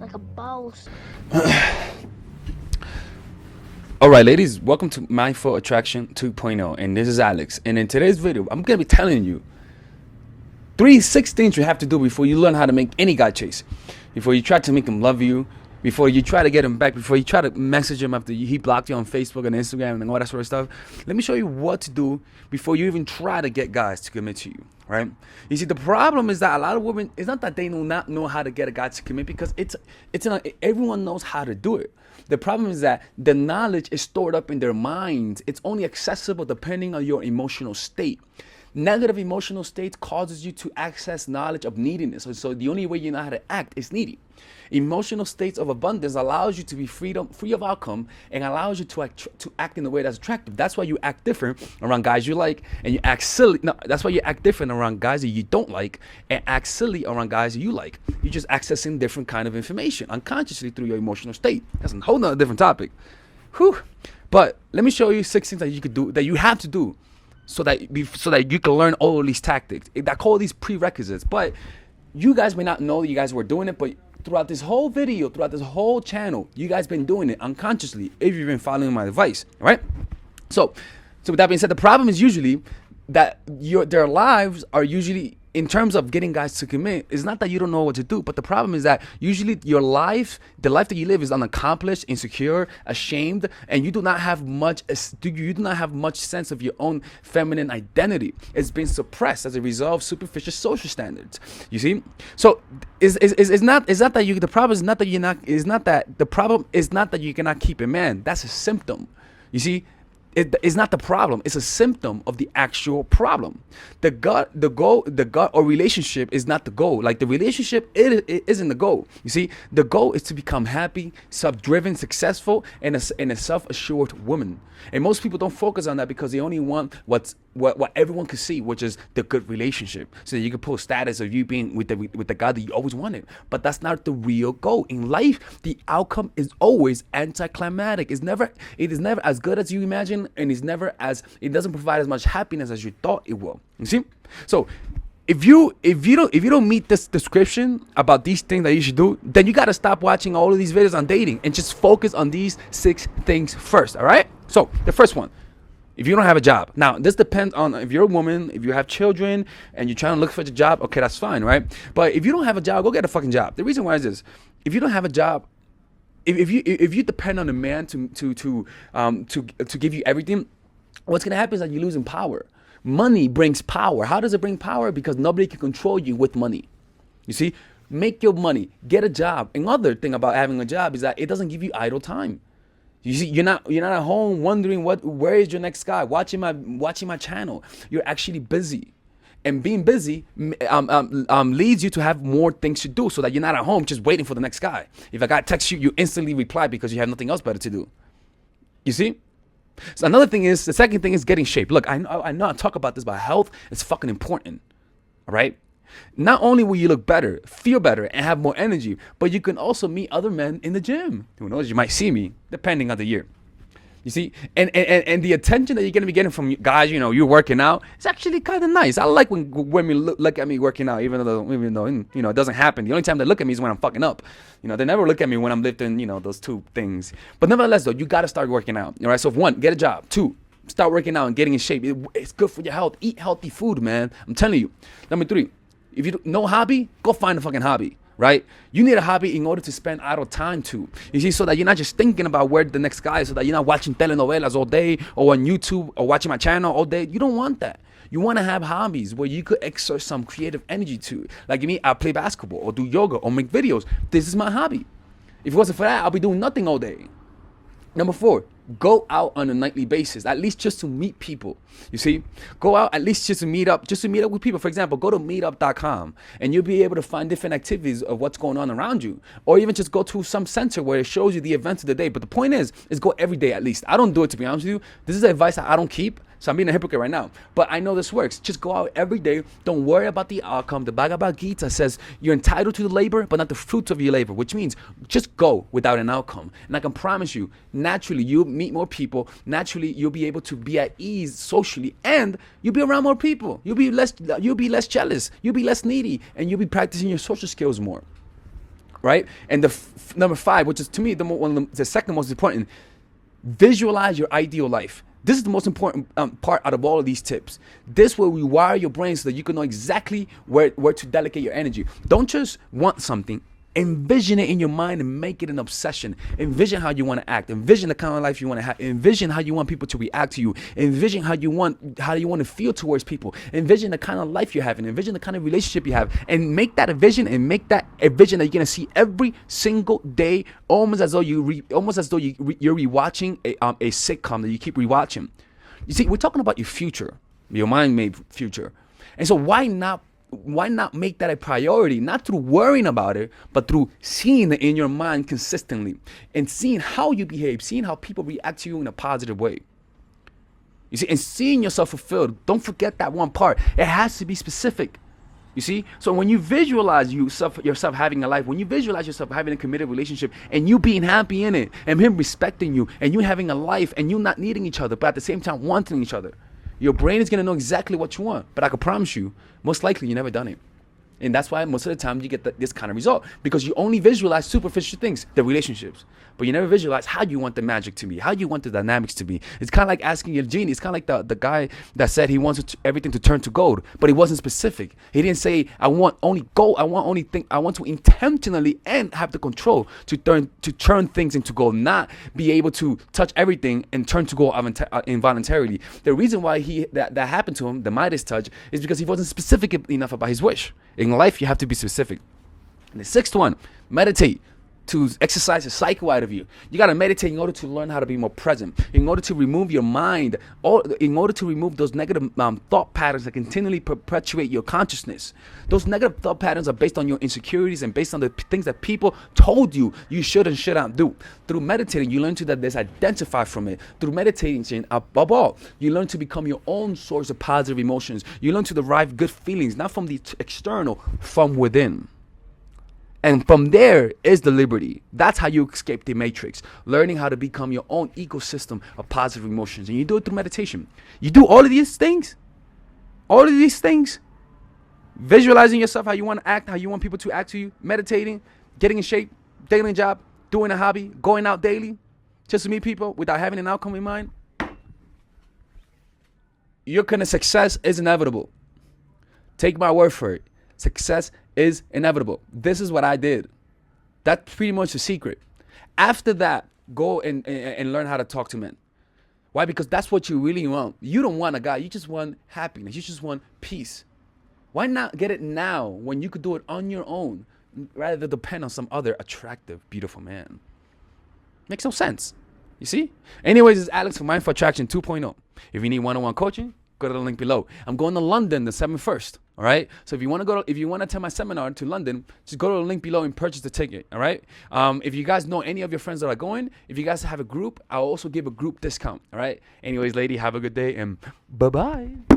like a boss. All right, ladies, welcome to Mindful Attraction 2.0, and this is Alex. And in today's video, I'm gonna be telling you 6 things you have to do before you learn how to make any guy chase, before you try to make him love you, before you try to get him back, before you try to message him after he blocked you on Facebook and Instagram and all that sort of stuff. Let me show you what to do before you even try to get guys to commit to you, right? You see, the problem is that a lot of women, it's not that they do not know how to get a guy to commit, because everyone knows how to do it. The problem is that the knowledge is stored up in their minds. It's only accessible depending on your emotional state. Negative emotional states causes you to access knowledge of neediness. So the only way you know how to act is needy. Emotional states of abundance allows you to be free of outcome, and allows you to act in a way that's attractive. That's why you act different around guys you like, and you act silly. No, that's why you act different around guys that you don't like, and act silly around guys that you like. You're just accessing different kind of information unconsciously through your emotional state. That's a whole nother different topic. Whew. But let me show you 6 things that you could do, that you have to do, so that you can learn all of these tactics. I call these prerequisites. But you guys may not know that you guys were doing it, but throughout this whole video, throughout this whole channel, you guys been doing it unconsciously if you've been following my advice, all right? So with that being said, the problem is usually that their lives are usually, in terms of getting guys to commit, it's not that you don't know what to do, but the problem is that usually your life, the life that you live, is unaccomplished, insecure, ashamed, and you do not have much sense of your own feminine identity. It's been suppressed as a result of superficial social standards. You see, so it's not that you. The problem is not that you're not. Is not that the problem is not that you cannot keep a man. That's a symptom. You see. It's not the problem. It's a symptom of the actual problem. The goal or relationship is not the goal. Like, the relationship, it isn't the goal. You see, the goal is to become happy, self-driven, successful, and a self-assured woman. And most people don't focus on that because they only want what everyone can see, which is the good relationship. So that you can post status of you being with the guy that you always wanted. But that's not the real goal. In life, the outcome is always anticlimactic. It is never as good as you imagine, and it doesn't provide as much happiness as you thought it will. You see? So if you don't meet this description about these things that you should do, then you got to stop watching all of these videos on dating and just focus on these 6 things first. All right? So the first one, if you don't have a job. Now, this depends on if you're a woman, if you have children, and you're trying to look for a job. Okay, that's fine, right? But if you don't have a job, go get a fucking job. The reason why is this: if you don't have a job, if you depend on a man to give you everything, what's gonna happen is that you're losing power. Money brings power. How does it bring power? Because nobody can control you with money. You see, make your money, get a job. Another thing about having a job is that it doesn't give you idle time. You see, you're not at home wondering where is your next guy, watching my channel. You're actually busy. And being busy leads you to have more things to do, so that you're not at home just waiting for the next guy. If a guy texts you, you instantly reply because you have nothing else better to do. You see? So the second thing is getting shape. Look, I know I talk about this, but health is fucking important. All right? Not only will you look better, feel better, and have more energy, but you can also meet other men in the gym. Who knows? You might see me, depending on the year. You see, and the attention that you're gonna be getting from guys, you're working out, it's actually kind of nice. I like when women look at me working out, even though it doesn't happen. The only time they look at me is when I'm fucking up. They never look at me when I'm lifting, those 2 things. But nevertheless, though, you gotta start working out. All right. So 1, get a job. 2, start working out and getting in shape. It's good for your health. Eat healthy food, man. I'm telling you. Number 3, if you don't no hobby, go find a fucking hobby. Right? You need a hobby in order to spend idle time too. You see, so that you're not just thinking about where the next guy is, so that you're not watching telenovelas all day, or on YouTube, or watching my channel all day. You don't want that. You want to have hobbies where you could exert some creative energy to. Like me, I play basketball, or do yoga, or make videos. This is my hobby. If it wasn't for that, I'll be doing nothing all day. Number 4, go out on a nightly basis, at least just to meet people. You see, go out at least just to meet up with people. For example, go to meetup.com and you'll be able to find different activities of what's going on around you, or even just go to some center where it shows you the events of the day. But the point is go every day at least. I don't do it, to be honest with you. This is advice that I don't keep. So I'm being a hypocrite right now. But I know this works. Just go out every day. Don't worry about the outcome. The Bhagavad Gita says you're entitled to the labor, but not the fruits of your labor, which means just go without an outcome. And I can promise you, naturally, you'll meet more people. Naturally, you'll be able to be at ease socially, and you'll be around more people. You'll be less jealous. You'll be less needy, and you'll be practicing your social skills more. right? And number 5, which is to me the second most important, visualize your ideal life. This is the most important part out of all of these tips. This will rewire your brain so that you can know exactly where to delegate your energy. Don't just want something. Envision it in your mind and make it an obsession. Envision how you want to act. Envision the kind of life you want to have. Envision how you want people to react to you. Envision how you want to feel towards people. Envision the kind of life you're having. Envision the kind of relationship you have, and make that a vision. And make that a vision that you're gonna see every single day, almost as though you're rewatching a sitcom that you keep rewatching. You see, we're talking about your future, your mind-made future, and so why not make that a priority, not through worrying about it, but through seeing it in your mind consistently and seeing how you behave, seeing how people react to you in a positive way. You see, and seeing yourself fulfilled. Don't forget that one part. It has to be specific. You see, so when you visualize yourself having a life, when you visualize yourself having a committed relationship and you being happy in it and him respecting you and you having a life and you not needing each other, but at the same time wanting each other, your brain is going to know exactly what you want. But I can promise you, most likely you never done it. And that's why most of the time you get this kind of result, because you only visualize superficial things, the relationships, but you never visualize how you want the magic to be, how you want the dynamics to be. It's kind of like asking your genie. It's kind of like the guy that said he wants everything to turn to gold, but he wasn't specific. He didn't say, I want only gold. I want to intentionally and have the control to turn things into gold, not be able to touch everything and turn to gold involuntarily. The reason why that happened to him, the Midas touch, is because he wasn't specific enough about his wish. In life, you have to be specific. And the 6th one, meditate. To exercise the psycho out of you. You got to meditate in order to learn how to be more present, in order to remove your mind, or in order to remove those negative thought patterns that continually perpetuate your consciousness. Those negative thought patterns are based on your insecurities and based on the things that people told you should and should not do. Through meditating, you learn to identify from it. Through meditation, above all, you learn to become your own source of positive emotions. You learn to derive good feelings, not from the external, from within. And from there is the liberty. That's how you escape the matrix. Learning how to become your own ecosystem of positive emotions. And you do it through meditation. You do all of these things. Visualizing yourself, how you want to act, how you want people to act to you. Meditating, getting in shape, taking a job, doing a hobby, going out daily, just to meet people without having an outcome in mind. Your kind of success is inevitable. Take my word for it. Success is inevitable. This is what I did. That's pretty much the secret. After that, go and learn how to talk to men. Why? Because that's what you really want. You don't want a guy. You just want happiness. You just want peace. Why not get it now when you could do it on your own rather than depend on some other attractive, beautiful man? Makes no sense. You see? Anyways, it's Alex from Mindful Attraction 2.0. If you need one-on-one coaching, go to the link below. I'm going to London the 7th. All right. So if you want to attend my seminar to London, just go to the link below and purchase the ticket. All right. If you guys know any of your friends that are going, if you guys have a group, I'll also give a group discount. All right. Anyways, lady, have a good day and bye-bye.